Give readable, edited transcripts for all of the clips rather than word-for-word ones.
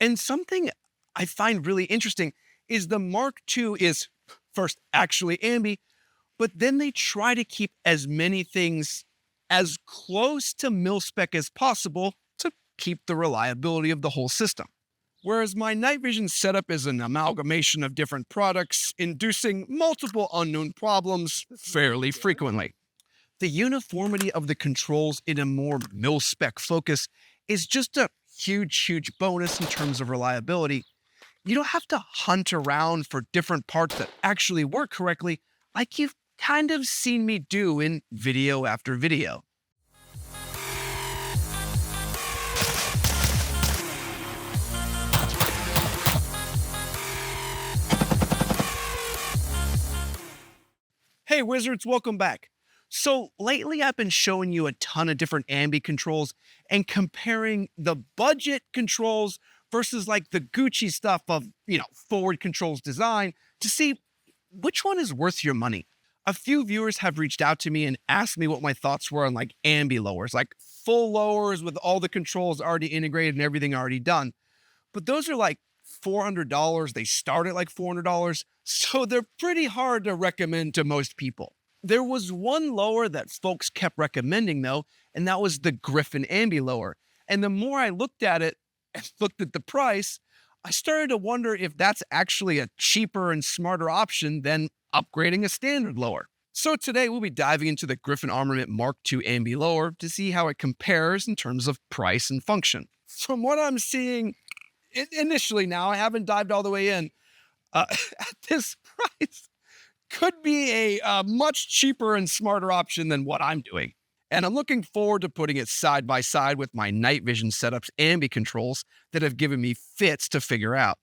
And something I find really interesting is the Mark II is first actually ambi, but then they try to keep as many things as close to mil spec as possible to keep the reliability of the whole system. Whereas my night vision setup is an amalgamation of different products, inducing multiple unknown problems fairly frequently. The uniformity of the controls in a more mil-spec focus is just a huge bonus in terms of reliability. You don't have to hunt around for different parts that actually work correctly, like you've kind of seen me do in video after video. Hey Wizards, welcome back. So lately I've been showing you a ton of different ambi controls and comparing the budget controls versus like the Gucci stuff of, forward controls design to see which one is worth your money. A few viewers have reached out to me and asked me what my thoughts were on like ambi lowers, like full lowers with all the controls already integrated and everything already done. But those are like $400. They start at like $400. So they're pretty hard to recommend to most people. There was one lower that folks kept recommending though, and that was the Griffin Ambi Lower. And the more I looked at it and looked at the price, I started to wonder if that's actually a cheaper and smarter option than upgrading a standard lower. So today we'll be diving into the Griffin Armament Mark II Ambi Lower to see how it compares in terms of price and function. From what I'm seeing initially now, I haven't dived all the way in, at this price could be a much cheaper and smarter option than what I'm doing. And I'm looking forward to putting it side by side with my night vision setups ambi controls that have given me fits to figure out.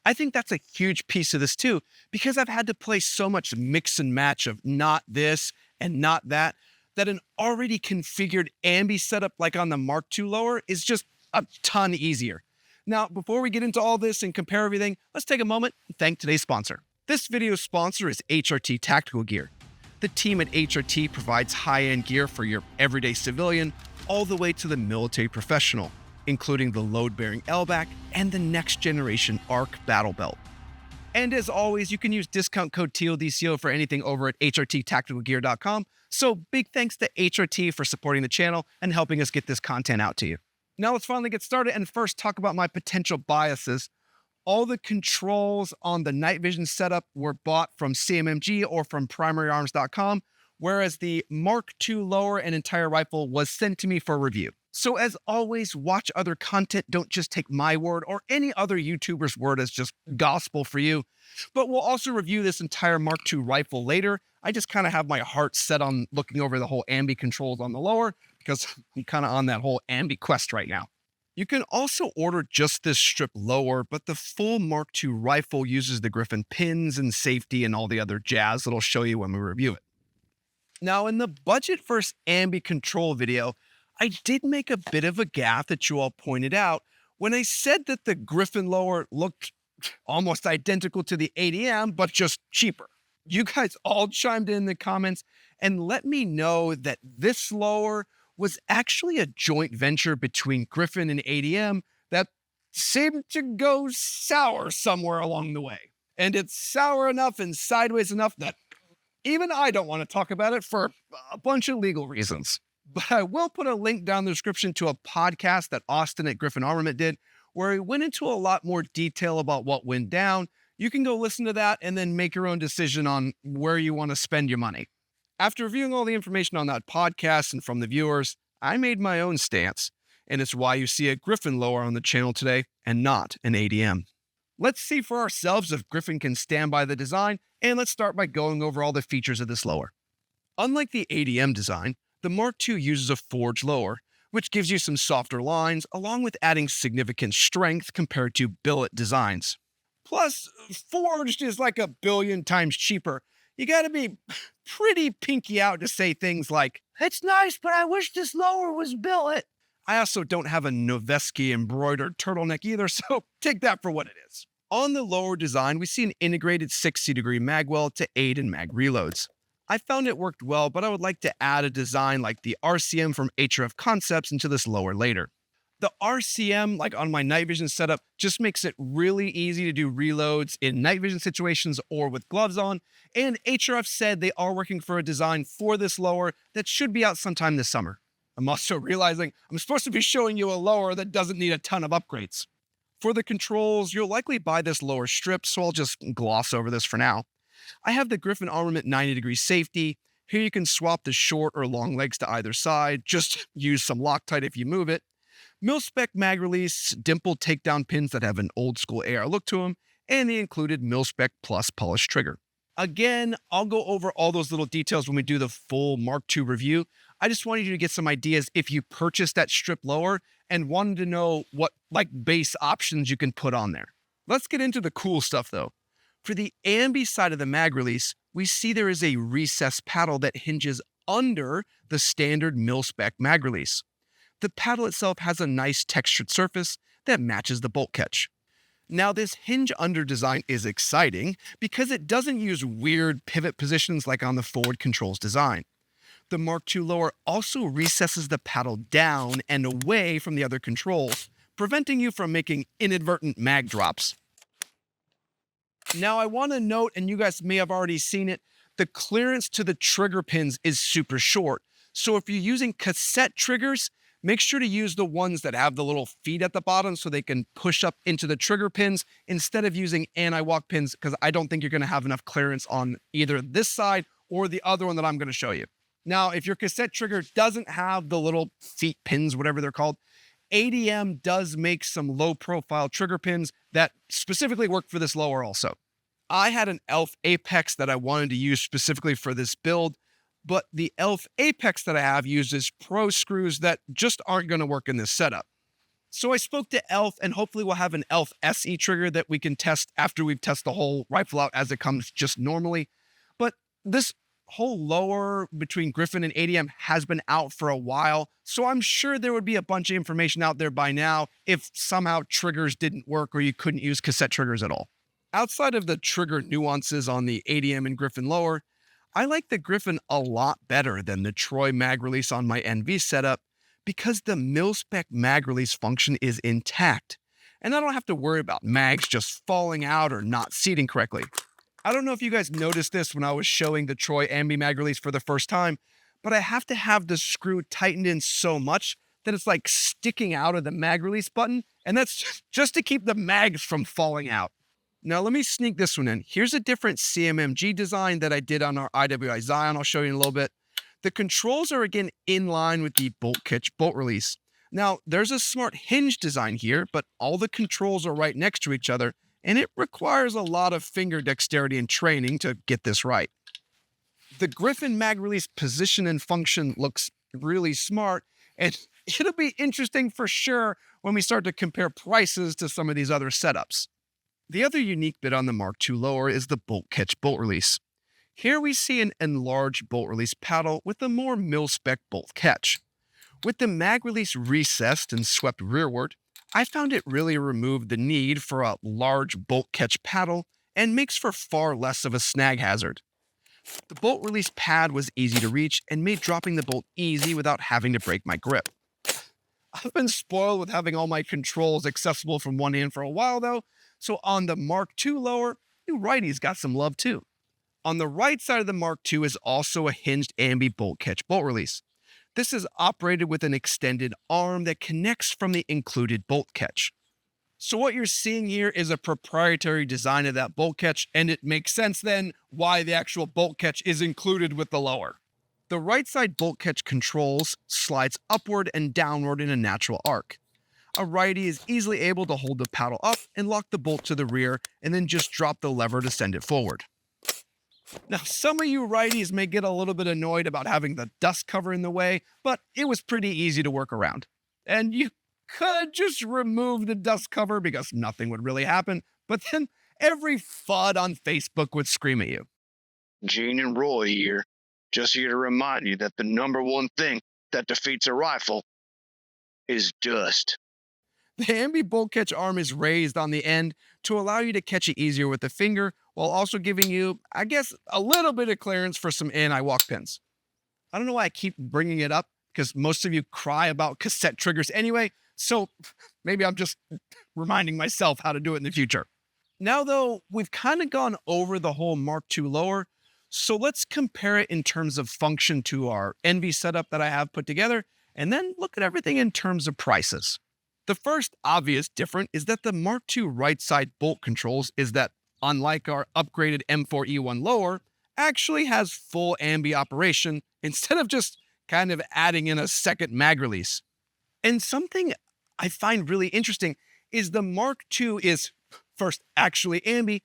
I think that's a huge piece of this too, because I've had to play so much mix and match of not this and not that, that an already configured ambi setup like on the Mark II lower is just a ton easier. Now, before we get into all this and compare everything, let's take a moment and thank today's sponsor. This video's sponsor is HRT Tactical Gear. The team at HRT provides high-end gear for your everyday civilian all the way to the military professional, including the load-bearing LBAC and the next-generation ARC Battle Belt. And as always, you can use discount code TLDco for anything over at HRTTacticalGear.com. So big thanks to HRT for supporting the channel and helping us get this content out to you. Now let's finally get started and first talk about my potential biases. All the controls on the night vision setup were bought from CMMG or from primaryarms.com, whereas the Mark II lower and entire rifle was sent to me for review. So as always, watch other content. Don't just take my word or any other YouTuber's word as just gospel for you. But we'll also review this entire Mark II rifle later. I just kind of have my heart set on looking over the whole ambi controls on the lower because I'm kind of on that whole ambi quest right now. You can also order just this strip lower, but the full Mark II rifle uses the Griffin pins and safety and all the other jazz that I'll show you when we review it. Now, in the budget first ambi control video, I did make a bit of a gaffe that you all pointed out when I said that the Griffin lower looked almost identical to the ADM, but just cheaper. You guys all chimed in the comments and let me know that this lower was actually a joint venture between Griffin and ADM that seemed to go sour somewhere along the way. And it's sour enough and sideways enough that even I don't want to talk about it for a bunch of legal reasons. But I will put a link down in the description to a podcast that Austin at Griffin Armament did, where he went into a lot more detail about what went down. You can go listen to that and then make your own decision on where you want to spend your money. After reviewing all the information on that podcast and from the viewers, I made my own stance, and it's why you see a Griffin lower on the channel today and not an ADM. Let's see for ourselves if Griffin can stand by the design, and let's start by going over all the features of this lower. Unlike the ADM design, the Mark II uses a forged lower, which gives you some softer lines, along with adding significant strength compared to billet designs. Plus, forged is like a billion times cheaper. You gotta be pretty pinky out to say things like, "It's nice, but I wish this lower was billet." I also don't have a Noveski embroidered turtleneck either, so take that for what it is. On the lower design, we see an integrated 60-degree mag weld to aid in mag reloads. I found it worked well, but I would like to add a design like the RCM from HRT Concepts into this lower later. The RCM, like on my night vision setup, just makes it really easy to do reloads in night vision situations or with gloves on. And HRF said they are working for a design for this lower that should be out sometime this summer. I'm also realizing I'm supposed to be showing you a lower that doesn't need a ton of upgrades. For the controls, you'll likely buy this lower strip, so I'll just gloss over this for now. I have the Griffin Armament 90-degree safety. Here you can swap the short or long legs to either side, just use some Loctite if you move it. Mil-spec mag release, dimpled takedown pins that have an old school AR look to them, and the included Mil-spec plus polished trigger. Again, I'll go over all those little details when we do the full Mark II review. I just wanted you to get some ideas if you purchased that strip lower and wanted to know what base options you can put on there. Let's get into the cool stuff though. For the Ambi side of the mag release, we see there is a recessed paddle that hinges under the standard mil-spec mag release. The paddle itself has a nice textured surface that matches the bolt catch. Now this hinge under design is exciting because it doesn't use weird pivot positions like on the forward controls design. The Mark II lower also recesses the paddle down and away from the other controls, preventing you from making inadvertent mag drops. Now I want to note, and you guys may have already seen it, the clearance to the trigger pins is super short. So if you're using cassette triggers, make sure to use the ones that have the little feet at the bottom so they can push up into the trigger pins instead of using anti-walk pins, because I don't think you're going to have enough clearance on either this side or the other one that I'm going to show you. Now, if your cassette trigger doesn't have the little feet pins, whatever they're called, ADM does make some low profile trigger pins that specifically work for this lower also. I had an ELF Apex that I wanted to use specifically for this build, but the ELF Apex that I have uses pro screws that just aren't going to work in this setup. So I spoke to ELF, and hopefully we'll have an ELF SE trigger that we can test after we've tested the whole rifle out as it comes just normally. But this whole lower between Griffin and ADM has been out for a while, so I'm sure there would be a bunch of information out there by now if somehow triggers didn't work or you couldn't use cassette triggers at all. Outside of the trigger nuances on the ADM and Griffin lower, I like the Griffin a lot better than the Troy mag release on my NV setup because the mil-spec mag release function is intact, and I don't have to worry about mags just falling out or not seating correctly. I don't know if you guys noticed this when I was showing the Troy Ambi mag release for the first time, but I have to have the screw tightened in so much that it's like sticking out of the mag release button, and that's just to keep the mags from falling out. Now let me sneak this one in. Here's a different CMMG design that I did on our IWI Zion. I'll show you in a little bit. The controls are again in line with the bolt catch bolt release. Now there's a smart hinge design here, but all the controls are right next to each other, and it requires a lot of finger dexterity and training to get this right. The Griffin mag release position and function looks really smart, and it'll be interesting for sure when we start to compare prices to some of these other setups. The other unique bit on the Mark II lower is the bolt catch bolt release. Here we see an enlarged bolt release paddle with a more mil-spec bolt catch. With the mag release recessed and swept rearward, I found it really removed the need for a large bolt catch paddle and makes for far less of a snag hazard. The bolt release pad was easy to reach and made dropping the bolt easy without having to break my grip. I've been spoiled with having all my controls accessible from one hand for a while though, so on the Mark II lower, you righties got some love too. On the right side of the Mark II is also a hinged Ambi bolt catch bolt release. This is operated with an extended arm that connects from the included bolt catch. So what you're seeing here is a proprietary design of that bolt catch, and it makes sense then why the actual bolt catch is included with the lower. The right side bolt catch controls slides upward and downward in a natural arc. A righty is easily able to hold the paddle up and lock the bolt to the rear and then just drop the lever to send it forward. Now, some of you righties may get a little bit annoyed about having the dust cover in the way, but it was pretty easy to work around. And you could just remove the dust cover because nothing would really happen, but then every FUD on Facebook would scream at you. Gene and Roy here, just here to remind you that the number one thing that defeats a rifle is dust. The Ambi bolt catch arm is raised on the end to allow you to catch it easier with the finger, while also giving you, I guess, a little bit of clearance for some anti-walk pins. I don't know why I keep bringing it up, because most of you cry about cassette triggers anyway, So maybe I'm just reminding myself how to do it in the future. Now, though, we've kind of gone over the whole Mark II Lower, so let's compare it in terms of function to our Envy setup that I have put together, and then look at everything in terms of prices. The first obvious difference is that the Mark II right side bolt controls is that, unlike our upgraded M4E1 Lower, actually has full ambi operation instead of just kind of adding in a second mag release. And something I find really interesting is the Mark II is first actually ambi,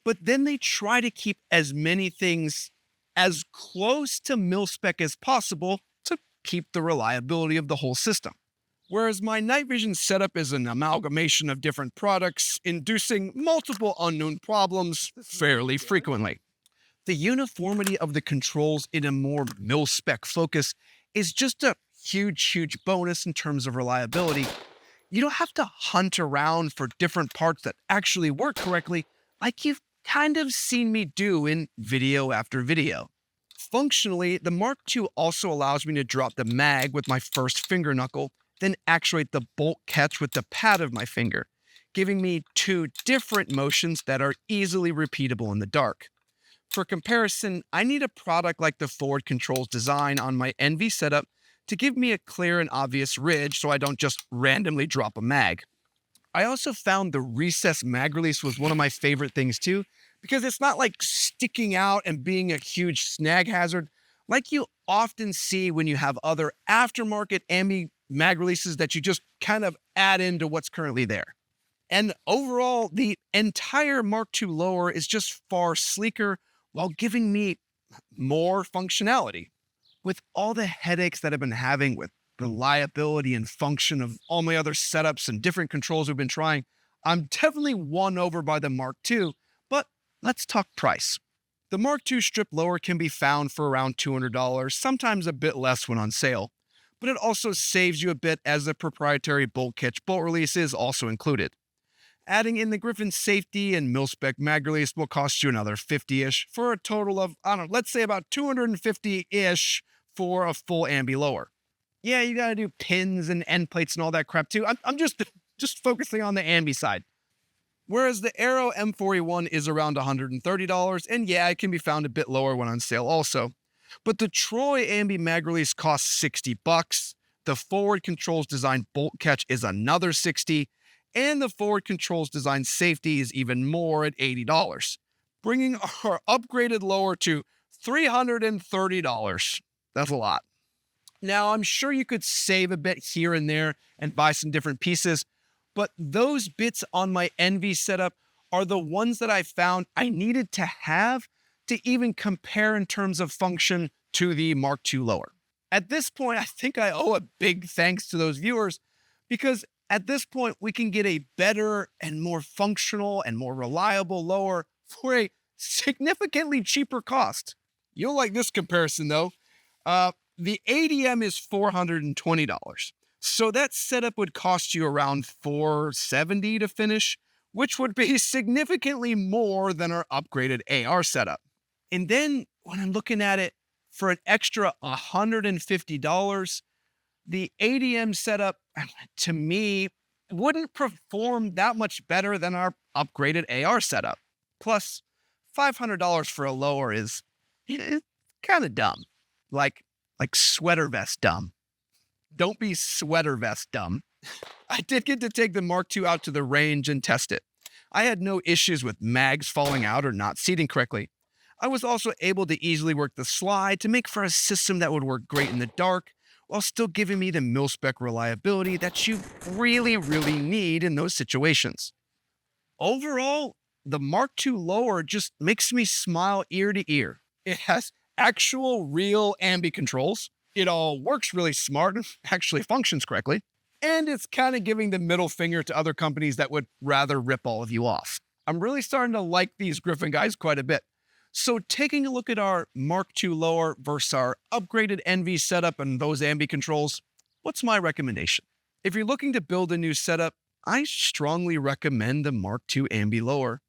but then they try to keep as many things as close to mil spec as possible to keep the reliability of the whole system. Whereas my night vision setup is an amalgamation of different products, inducing multiple unknown problems fairly frequently. The uniformity of the controls in a more mil-spec focus is just a huge bonus in terms of reliability. You don't have to hunt around for different parts that actually work correctly, like you've kind of seen me do in video after video. Functionally, the Mark II also allows me to drop the mag with my first finger knuckle, then actuate the bolt catch with the pad of my finger, giving me two different motions that are easily repeatable in the dark. For comparison, I need a product like the forward controls design on my Envy setup to give me a clear and obvious ridge so I don't just randomly drop a mag. I also found the recessed mag release was one of my favorite things too, because it's not like sticking out and being a huge snag hazard like you often see when you have other aftermarket ambi mag releases that you just kind of add into what's currently there. And overall, the entire Mark II Lower is just far sleeker while giving me more functionality. With all the headaches that I've been having with reliability and function of all my other setups and different controls we've been trying, I'm definitely won over by the Mark II, but let's talk price. The Mark II strip lower can be found for around $200, sometimes a bit less when on sale, but it also saves you a bit as the proprietary bolt catch bolt release is also included. Adding in the Griffin safety and mil-spec mag release will cost you another 50-ish for a total of, I don't know, let's say about 250-ish for a full ambi lower. Yeah, you gotta do pins and end plates and all that crap too. I'm just focusing on the ambi side. Whereas the Aero M4E1 is around $130, and yeah, it can be found a bit lower when on sale also. But the Troy Ambi Mag Release costs 60 bucks. The forward controls design bolt catch is another 60, and the forward controls design safety is even more at $80, bringing our upgraded lower to $330. That's a lot. Now, I'm sure you could save a bit here and there and buy some different pieces, but those bits on my Envy setup are the ones that I found I needed to have to even compare in terms of function to the Mark II Lower. At this point, I think I owe a big thanks to those viewers because at this point, we can get a better and more functional and more reliable lower for a significantly cheaper cost. You'll like this comparison though. The ADM is $420. So that setup would cost you around $470 to finish, which would be significantly more than our upgraded AR setup. And then when I'm looking at it for an extra $150, the ADM setup, to me, wouldn't perform that much better than our upgraded AR setup. Plus, $500 for a lower is kind of dumb. Like sweater vest dumb. Don't be sweater vest dumb. I did get to take the Mark II out to the range and test it. I had no issues with mags falling out or not seating correctly. I was also able to easily work the slide to make for a system that would work great in the dark, while still giving me the mil-spec reliability that you really need in those situations. Overall, the Mark II Lower just makes me smile ear to ear. It has actual real ambi controls. It all works really smart and actually functions correctly. And it's kind of giving the middle finger to other companies that would rather rip all of you off. I'm really starting to like these Griffin guys quite a bit. So taking a look at our Mark II Lower versus our upgraded Envy setup and those ambi controls, what's my recommendation? If you're looking to build a new setup, I strongly recommend the Mark II Ambi Lower.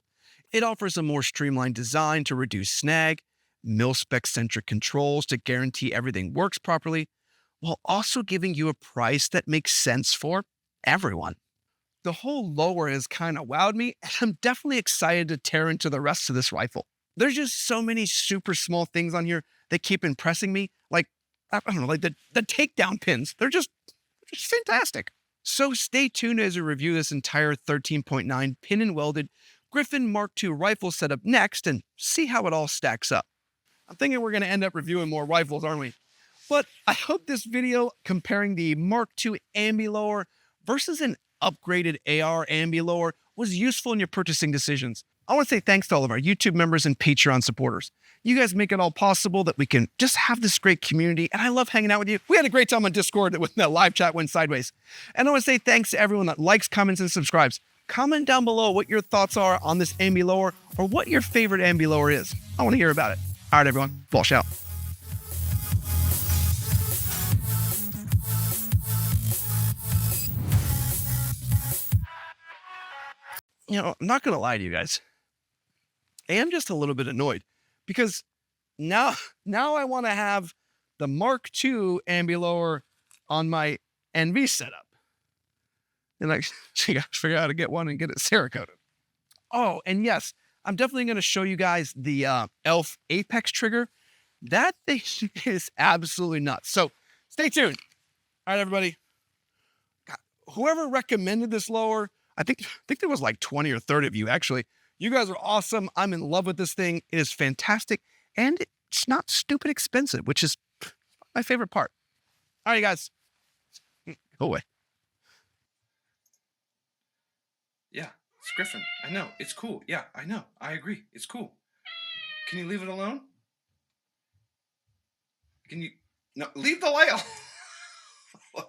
It offers a more streamlined design to reduce snag, mil-spec centric controls to guarantee everything works properly, while also giving you a price that makes sense for everyone. The whole lower has kind of wowed me, and I'm definitely excited to tear into the rest of this rifle. There's just so many super small things on here that keep impressing me. Like, I don't know, like the takedown pins. They're just fantastic. So stay tuned as we review this entire 13.9 pin and welded Griffin Mark II rifle setup next and see how it all stacks up. I'm thinking we're going to end up reviewing more rifles, aren't we? But I hope this video comparing the Mark II Ambi Lower versus an upgraded AR Ambi Lower was useful in your purchasing decisions. I want to say thanks to all of our YouTube members and Patreon supporters. You guys make it all possible that we can just have this great community, and I love hanging out with you. We had a great time on Discord when the live chat went sideways. And I want to say thanks to everyone that likes, comments, and subscribes. Comment down below what your thoughts are on this Ambi Lower or what your favorite Ambi Lower is. I want to hear about it. All right, everyone, Walsh out. I'm not going to lie to you guys. I am just a little bit annoyed because now I want to have the Mark II Ambi Lower on my NV setup. And I got to figure out how to get one and get it Cerakoted. Oh, and yes, I'm definitely going to show you guys the ELF Apex trigger. That thing is absolutely nuts. So stay tuned. All right, everybody. God, whoever recommended this lower, I think there was like 20 or 30 of you, actually. You guys are awesome. I'm in love with this thing. It is fantastic. And it's not stupid expensive, which is my favorite part. All right, guys. Go away. Yeah, it's Griffin. I know. It's cool. Yeah, I know. I agree. It's cool. Can you leave it alone? Can you... No, leave the light on.